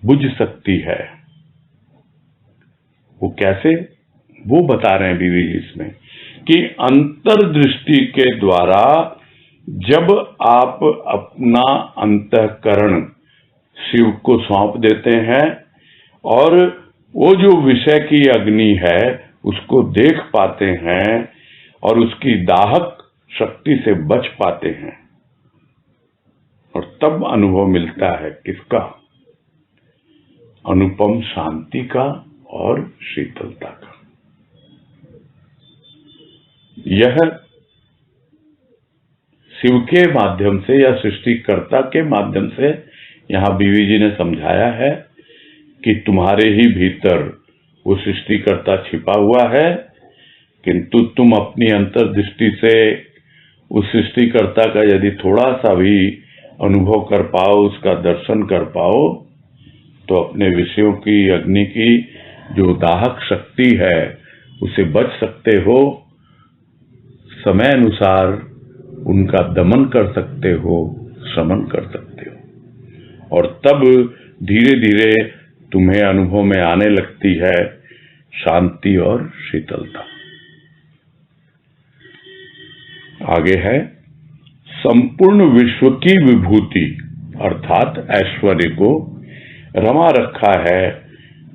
बुझ सकती है। वो कैसे, वो बता रहे हैं बीवी जी इसमें कि अंतर्दृष्टि के द्वारा जब आप अपना अंतःकरण शिव को सौंप देते हैं और वो जो विषय की अग्नि है उसको देख पाते हैं और उसकी दाहक शक्ति से बच पाते हैं, और तब अनुभव मिलता है किसका? अनुपम शांति का और शीतलता का। यह शिव के माध्यम से या सृष्टिकर्ता के माध्यम से यहां बीवी जी ने समझाया है कि तुम्हारे ही भीतर वो सृष्टिकर्ता छिपा हुआ है, किंतु तुम अपनी अंतर्दृष्टि से उस सृष्टिकर्ता का यदि थोड़ा सा भी अनुभव कर पाओ, उसका दर्शन कर पाओ, तो अपने विषयों की अग्नि की जो दाहक शक्ति है उसे बच सकते हो, समय अनुसार उनका दमन कर सकते हो, शमन कर सकते हो, और तब धीरे धीरे तुम्हें अनुभव में आने लगती है शांति और शीतलता। आगे है, संपूर्ण विश्व की विभूति अर्थात ऐश्वर्य को रमा रखा है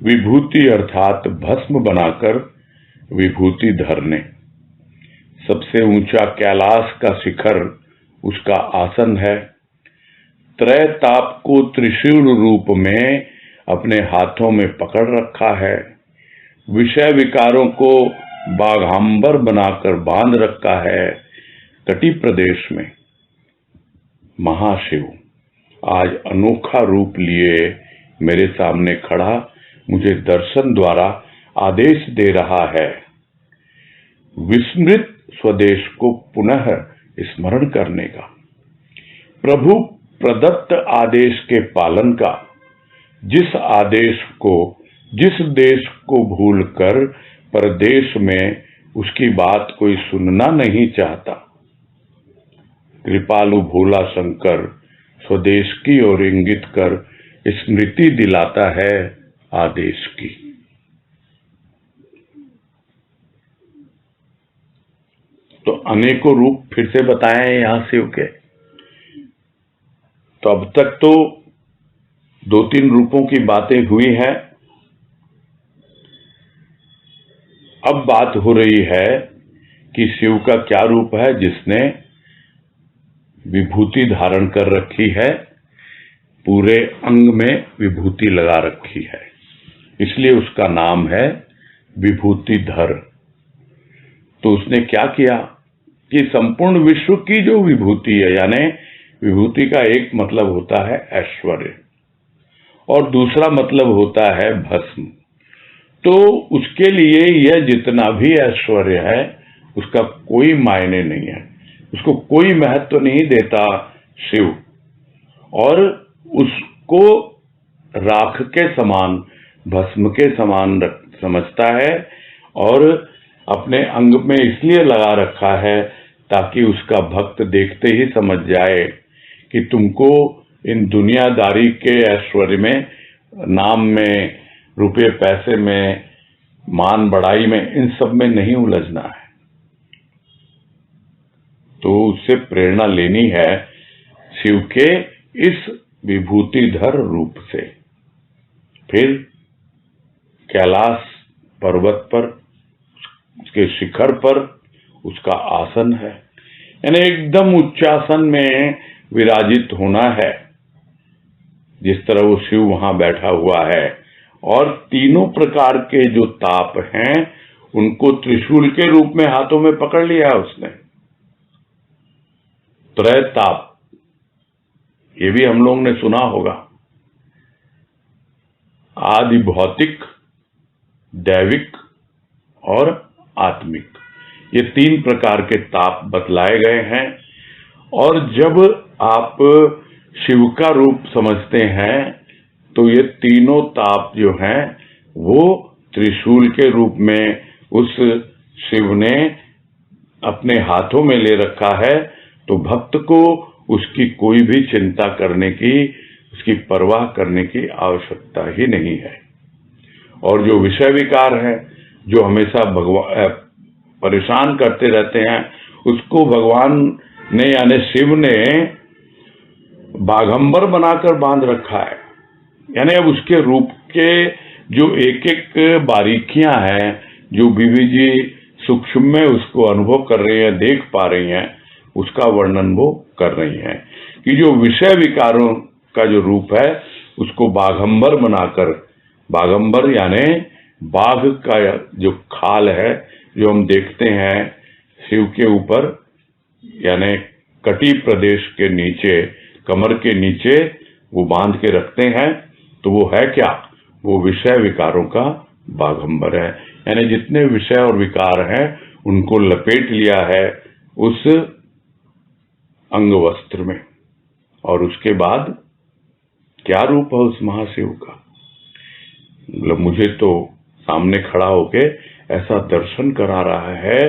विभूति अर्थात भस्म बनाकर विभूति धरने। सबसे ऊंचा कैलाश का शिखर उसका आसन है। त्रय ताप को त्रिशूल रूप में अपने हाथों में पकड़ रखा है। विषय विकारों को बाघांबर बनाकर बांध रखा है। तटी प्रदेश में महाशिव आज अनोखा रूप लिए मेरे सामने खड़ा मुझे दर्शन द्वारा आदेश दे रहा है, विस्मृत स्वदेश को पुनः स्मरण करने का, प्रभु प्रदत्त आदेश के पालन का, जिस आदेश को जिस देश को भूलकर परदेश में उसकी बात कोई सुनना नहीं चाहता। कृपालु भोला शंकर स्वदेश की ओर इंगित कर स्मृति दिलाता है आदेश की। तो अनेकों रूप फिर से बताए हैं यहां शिव के। तो अब तक तो 2-3 रूपों की बातें हुई हैं। अब बात हो रही है कि शिव का क्या रूप है जिसने विभूति धारण कर रखी है, पूरे अंग में विभूति लगा रखी है, इसलिए उसका नाम है विभूतिधर। तो उसने क्या किया कि संपूर्ण विश्व की जो विभूति है, यानी विभूति का एक मतलब होता है ऐश्वर्य और दूसरा मतलब होता है भस्म। तो उसके लिए यह जितना भी ऐश्वर्य है उसका कोई मायने नहीं है, उसको कोई महत्व नहीं देता शिव, और उसको राख के समान, भस्म के समान समझता है और अपने अंग में इसलिए लगा रखा है ताकि उसका भक्त देखते ही समझ जाए कि तुमको इन दुनियादारी के ऐश्वर्य में, नाम में, रुपये पैसे में, मान बढ़ाई में, इन सब में नहीं उलझना है। तो उससे प्रेरणा लेनी है शिव के इस विभूतिधर रूप से। फिर कैलाश पर्वत पर उसके शिखर पर उसका आसन है, यानी एकदम उच्चासन में विराजित होना है, जिस तरह वो शिव वहां बैठा हुआ है। और तीनों प्रकार के जो ताप हैं उनको त्रिशूल के रूप में हाथों में पकड़ लिया उसने। त्रय ताप, ये भी हम लोग ने सुना होगा। आदि भौतिक, दैविक और आत्मिक, ये तीन प्रकार के ताप बतलाए गए हैं। और जब आप शिव का रूप समझते हैं तो ये तीनों ताप जो हैं वो त्रिशूल के रूप में उस शिव ने अपने हाथों में ले रखा है। तो भक्त को उसकी कोई भी चिंता करने की, उसकी परवाह करने की आवश्यकता ही नहीं है। और जो विषय विकार है, जो हमेशा परेशान करते रहते हैं, उसको भगवान ने यानी शिव ने बाघंबर बनाकर बांध रखा है। यानी अब उसके रूप के जो एक एक बारीकियां हैं, जो बीवी जी सूक्ष्म में उसको अनुभव कर रही हैं, देख पा रही हैं, उसका वर्णन वो कर रही हैं कि जो विषय विकारों का जो रूप है उसको बाघंबर बनाकर, बाघंबर यानी बाघ का जो खाल है जो हम देखते हैं शिव के ऊपर, यानी कटी प्रदेश के नीचे, कमर के नीचे वो बांध के रखते हैं। तो वो है क्या? वो विषय विकारों का बाघंबर है। यानी जितने विषय और विकार हैं उनको लपेट लिया है उस अंग वस्त्र में। और उसके बाद क्या रूप है उस महाशिव का? मतलब मुझे तो सामने खड़ा होके ऐसा दर्शन करा रहा है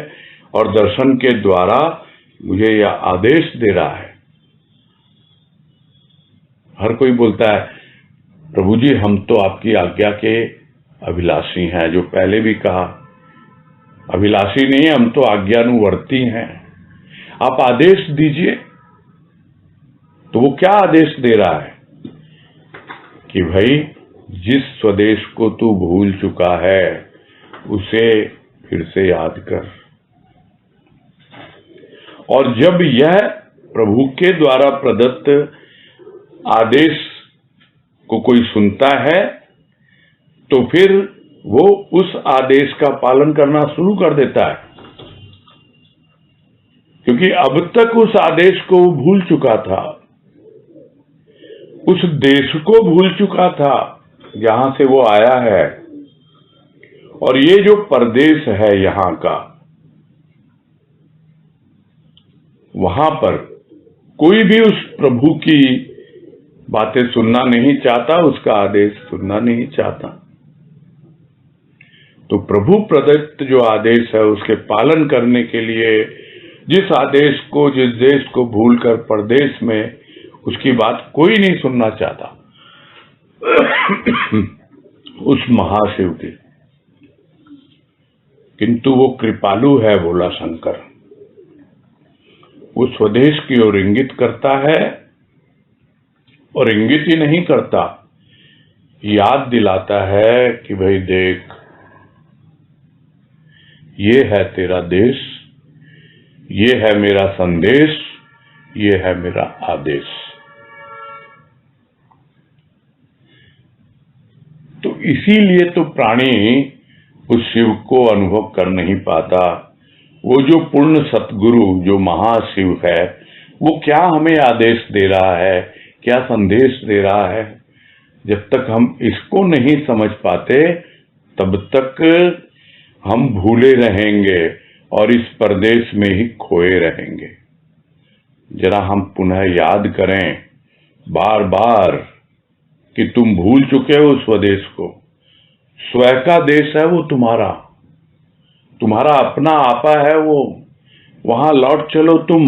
और दर्शन के द्वारा मुझे यह आदेश दे रहा है। हर कोई बोलता है प्रभु जी हम तो आपकी आज्ञा के अभिलाषी हैं, जो पहले भी कहा, अभिलाषी नहीं, हम तो आज्ञानुवर्ती हैं, आप आदेश दीजिए। तो वो क्या आदेश दे रहा है कि भाई जिस स्वदेश को तू भूल चुका है उसे फिर से याद कर। और जब यह प्रभु के द्वारा प्रदत्त आदेश को कोई सुनता है तो फिर वो उस आदेश का पालन करना शुरू कर देता है, क्योंकि अब तक उस आदेश को वो भूल चुका था, उस देश को भूल चुका था जहां से वो आया है। और ये जो परदेश है यहां का, वहां पर कोई भी उस प्रभु की बातें सुनना नहीं चाहता, उसका आदेश सुनना नहीं चाहता। तो प्रभु प्रदत्त जो आदेश है उसके पालन करने के लिए जिस आदेश को, जिस देश को भूलकर परदेश में, उसकी बात कोई नहीं सुनना चाहता उस महाशिव की। किंतु वो कृपालु है, बोला शंकर। वो स्वदेश की ओर इंगित करता है, और इंगित ही नहीं करता, याद दिलाता है कि भाई देख, ये है तेरा देश, ये है मेरा संदेश, ये है मेरा आदेश। तो इसीलिए तो प्राणी उस शिव को अनुभव कर नहीं पाता। वो जो पूर्ण सतगुरु, जो महाशिव है, वो क्या हमें आदेश दे रहा है, क्या संदेश दे रहा है, जब तक हम इसको नहीं समझ पाते तब तक हम भूले रहेंगे और इस परदेश में ही खोए रहेंगे। जरा हम पुनः याद करें बार बार कि तुम भूल चुके हो स्वदेश को। स्वयं का देश है वो तुम्हारा, तुम्हारा अपना आपा है वो, वहां लौट चलो तुम।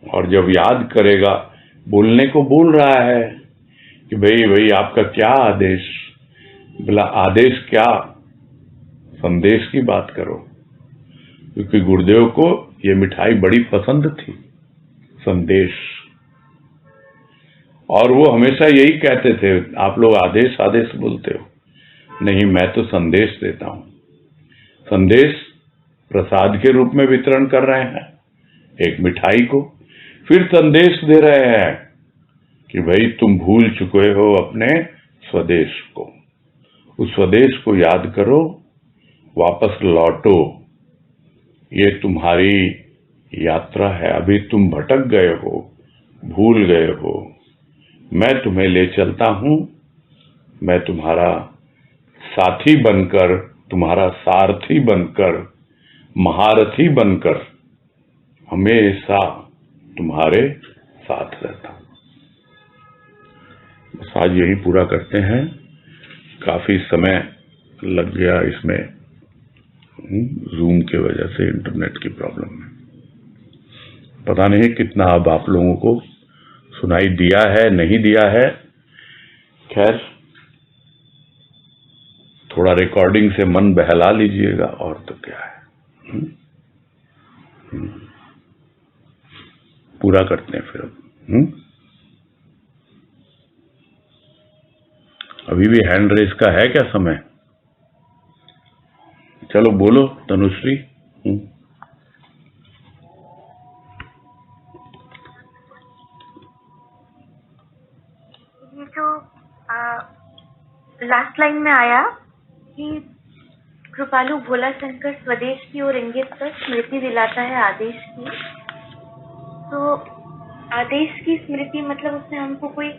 और जब याद करेगा, बोलने को बोल रहा है कि भाई आपका क्या आदेश, बोला आदेश क्या, संदेश की बात करो। क्योंकि गुरुदेव को ये मिठाई बड़ी पसंद थी, संदेश। और वो हमेशा यही कहते थे, आप लोग आदेश आदेश बोलते हो, नहीं मैं तो संदेश देता हूं। संदेश प्रसाद के रूप में वितरण कर रहे हैं एक मिठाई को, फिर संदेश दे रहे हैं कि भाई तुम भूल चुके हो अपने स्वदेश को, उस स्वदेश को याद करो, वापस लौटो, ये तुम्हारी यात्रा है, अभी तुम भटक गए हो, भूल गए हो, मैं तुम्हें ले चलता हूं, मैं तुम्हारा साथी बनकर, तुम्हारा सारथी बनकर, महारथी बनकर हमेशा तुम्हारे साथ रहता हूं। बस आज यही पूरा करते हैं, काफी समय लग गया इसमें, जूम के वजह से, इंटरनेट की प्रॉब्लम में। पता नहीं कितना अब आप लोगों को सुनाई दिया है, नहीं दिया है। खैर, थोड़ा रिकॉर्डिंग से मन बहला लीजिएगा, और तो क्या है। पूरा करते हैं फिर अब। अभी भी हैंड रेस का है क्या समय? चलो बोलो तनुश्री। ये जो लास्ट लाइन में आया कि कृपालु भोला शंकर स्वदेश की ओर इंगित कर स्मृति दिलाता है आदेश की, तो आदेश की स्मृति मतलब उसने हमको कोई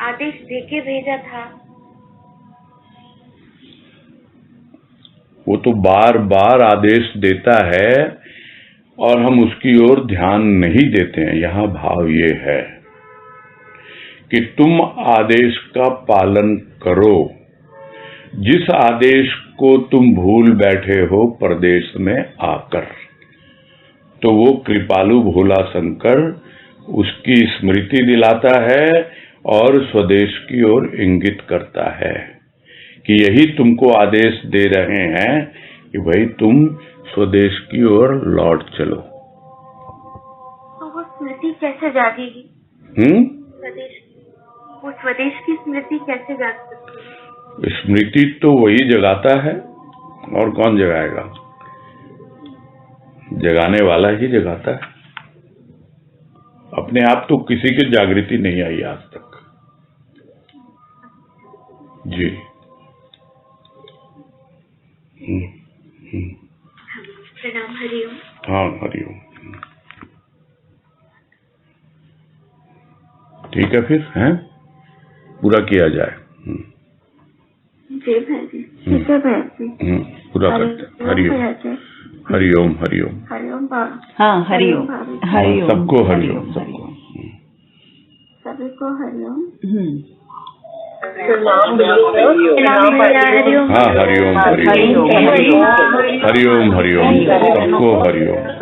आदेश देके भेजा था? वो तो बार बार आदेश देता है और हम उसकी ओर ध्यान नहीं देते हैं। यहाँ भाव ये है कि तुम आदेश का पालन करो, जिस आदेश को तुम भूल बैठे हो परदेश में आकर। तो वो कृपालु भोला शंकर उसकी स्मृति दिलाता है और स्वदेश की ओर इंगित करता है कि यही तुमको आदेश दे रहे हैं कि भाई तुम स्वदेश की ओर लौट चलो। तो वो स्मृति कैसे जागेगी? स्वदेश की, वो स्वदेश की स्मृति कैसे जाग सकती है? स्मृति तो वही जगाता है, और कौन जगाएगा? जगाने वाला ही जगाता है। अपने आप तो किसी की जागृति नहीं आई आज तक। जी। प्रणाम, हरिओम। हाँ, हरिओम। ठीक है, फिर हैं पूरा किया जाए। जी भाई, ठीक है भाई। पूरा करते हैं। हरिओम हरिओम हरिओम हरिओम। हाँ, हरिओम हरिओम। सबको हरिओम, सबको, सभी को हरिओम। हाँ, हरिओम हरिओम हरिओम हरिओम, सबको हरिओम।